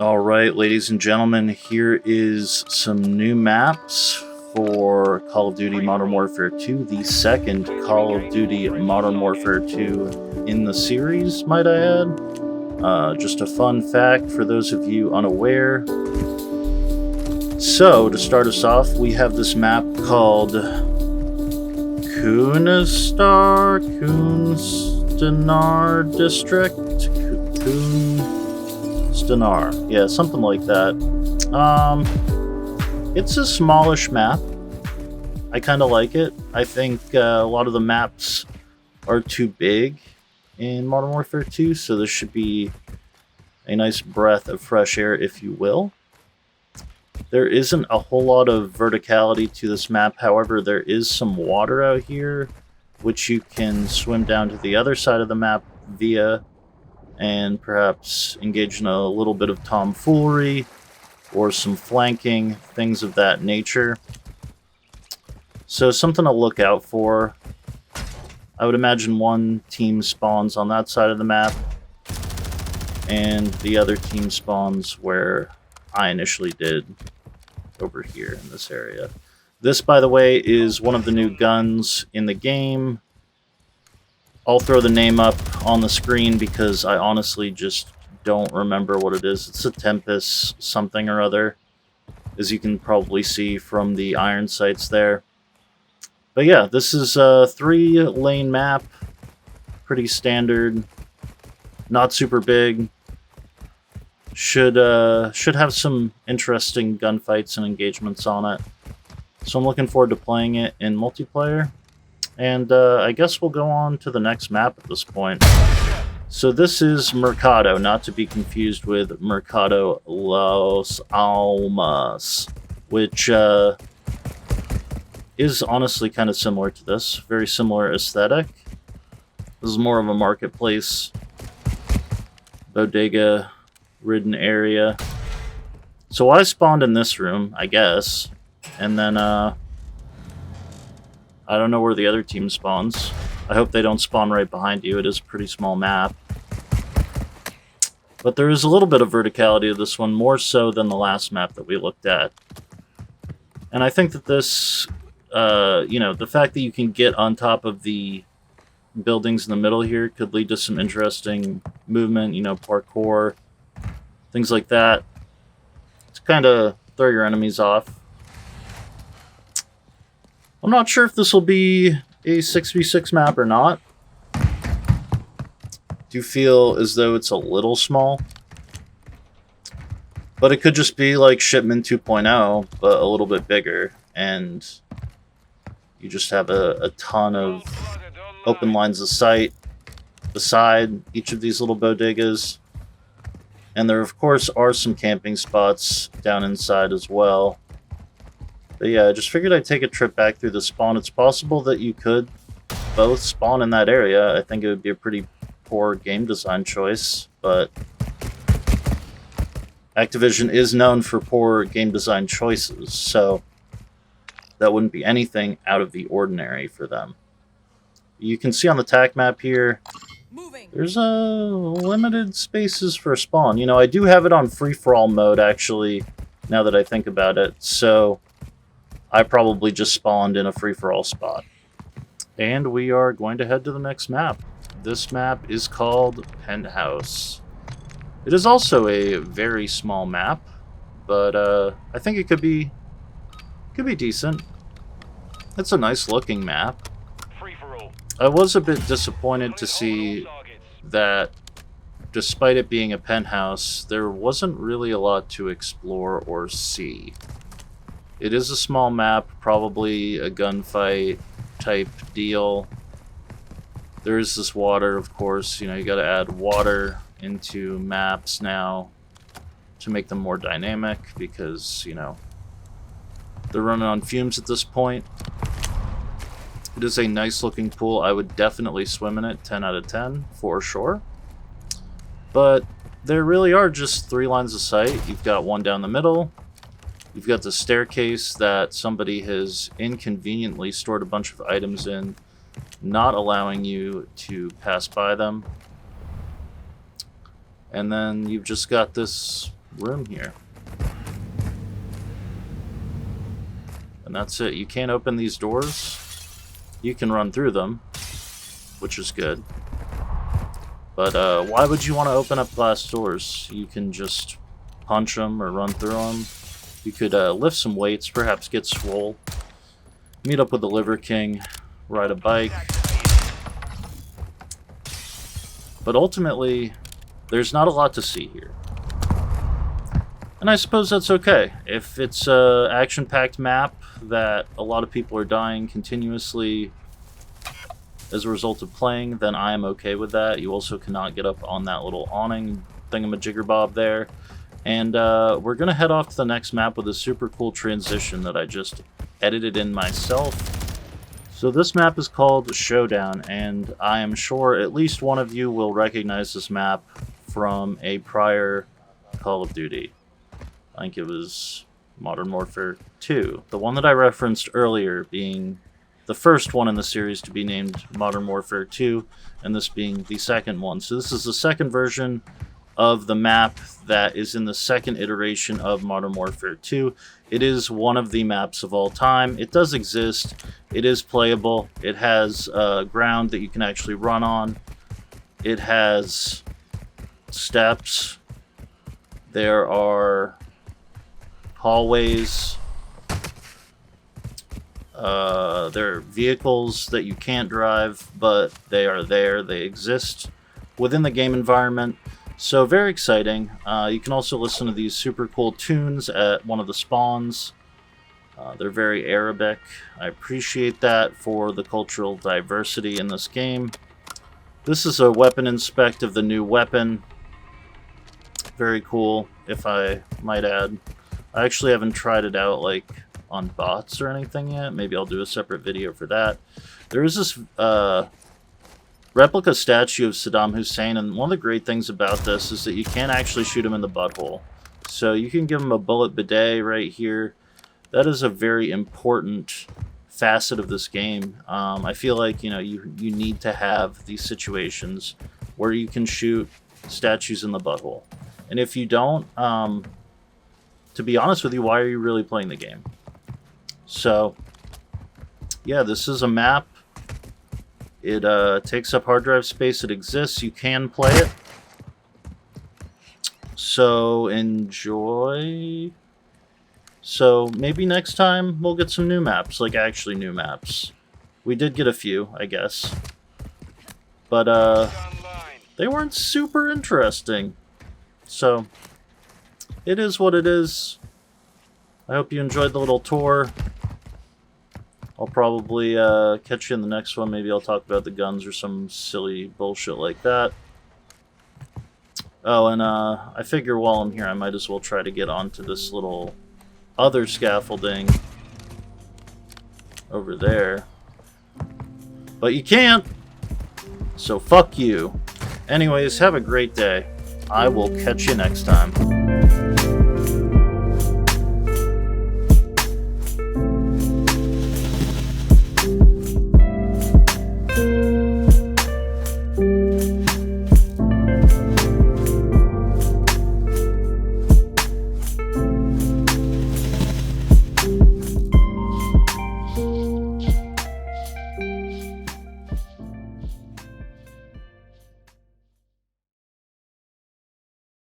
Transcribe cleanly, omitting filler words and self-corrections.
Alright, ladies and gentlemen, here is some new maps for Call of Duty Modern Warfare 2, the second Call of Duty Modern Warfare 2 in the series, might I add. Just a fun fact for those of you unaware. So, to start us off, we have this map called Kunstenaar District. Kunstenaar. Yeah, something like that. It's a smallish map. I kind of like it. I think a lot of the maps are too big in Modern Warfare 2, so this should be a nice breath of fresh air, if you will. There isn't a whole lot of verticality to this map, however, there is some water out here, which you can swim down to the other side of the map via, and perhaps engage in a little bit of tomfoolery, or some flanking, things of that nature. So something to look out for. I would imagine one team spawns on that side of the map, and the other team spawns where I initially did, over here in this area. This, by the way, is one of the new guns in the game. I'll throw the name up on the screen because I honestly just don't remember what it is. It's a Tempest something or other, as you can probably see from the iron sights there. But yeah, this is a 3-lane map. Pretty standard. Not super big. Should have some interesting gunfights and engagements on it. So I'm looking forward to playing it in multiplayer. And I guess we'll go on to the next map at this point. So this is Mercado, not to be confused with Mercado Las Almas, which is honestly kind of similar to this. Very similar aesthetic. This is more of a marketplace, bodega-ridden area. So I spawned in this room, I guess, and then I don't know where the other team spawns. I hope they don't spawn right behind you. It is a pretty small map. But there is a little bit of verticality to this one, more so than the last map that we looked at. And I think that this, the fact that you can get on top of the buildings in the middle here could lead to some interesting movement, parkour, things like that. To kind of throw your enemies off. I'm not sure if this will be a 6v6 map or not. Do feel as though it's a little small. But it could just be like Shipment 2.0, but a little bit bigger. And you just have a ton of open lines of sight beside each of these little bodegas. And there, of course, are some camping spots down inside as well. But yeah, I just figured I'd take a trip back through the spawn. It's possible that you could both spawn in that area. I think it would be a pretty poor game design choice, but Activision is known for poor game design choices, so that wouldn't be anything out of the ordinary for them. You can see on the TAC map here, there's limited spaces for spawn. I do have it on free-for-all mode, actually, now that I think about it, so I probably just spawned in a free-for-all spot. And we are going to head to the next map. This map is called Penthouse. It is also a very small map, but I think it could be decent. It's a nice-looking map. I was a bit disappointed to see that, despite it being a penthouse, there wasn't really a lot to explore or see. It is a small map, probably a gunfight type deal. There is this water, of course. You gotta add water into maps now to make them more dynamic because, they're running on fumes at this point. It is a nice looking pool. I would definitely swim in it, 10 out of 10, for sure. But there really are just 3 lines of sight. You've got one down the middle. You've got the staircase that somebody has inconveniently stored a bunch of items in, not allowing you to pass by them. And then you've just got this room here. And that's it. You can't open these doors. You can run through them, which is good. But why would you want to open up glass doors? You can just punch them or run through them. You could lift some weights, perhaps get swole. Meet up with the Liver King, ride a bike. But ultimately, there's not a lot to see here. And I suppose that's okay. If it's an action-packed map that a lot of people are dying continuously as a result of playing, then I am okay with that. You also cannot get up on that little awning thingamajiggerbob there. And we're going to head off to the next map with a super cool transition that I just edited in myself. So this map is called Showdown, and I am sure at least one of you will recognize this map from a prior Call of Duty. I think it was Modern Warfare 2. The one that I referenced earlier being the first one in the series to be named Modern Warfare 2, and this being the second one. So this is the second version of the map that is in the second iteration of Modern Warfare 2. It is one of the maps of all time. It does exist. It is playable. It has ground that you can actually run on. It has steps. There are hallways. There are vehicles that you can't drive, but they are there. They exist within the game environment. So very exciting. You can also listen to these super cool tunes at one of the spawns. They're very Arabic. I appreciate that for the cultural diversity in this game. This is a weapon inspect of the new weapon. Very cool, if I might add. I actually haven't tried it out like on bots or anything yet. Maybe I'll do a separate video for that. There is this replica statue of Saddam Hussein, and one of the great things about this is that you can't actually shoot him in the butthole. So you can give him a bullet bidet right here. That is a very important facet of this game. I feel like you need to have these situations where you can shoot statues in the butthole. And if you don't, to be honest with you, why are you really playing the game? So, yeah, this is a map. It takes up hard drive space. It exists. You can play it. So, enjoy. So, maybe next time we'll get some new maps. Like, actually new maps. We did get a few, I guess. But, they weren't super interesting. So, it is what it is. I hope you enjoyed the little tour. I'll probably catch you in the next one. Maybe I'll talk about the guns or some silly bullshit like that. Oh, and I figure while I'm here, I might as well try to get onto this little other scaffolding over there. But you can't! So fuck you. Anyways, have a great day. I will catch you next time.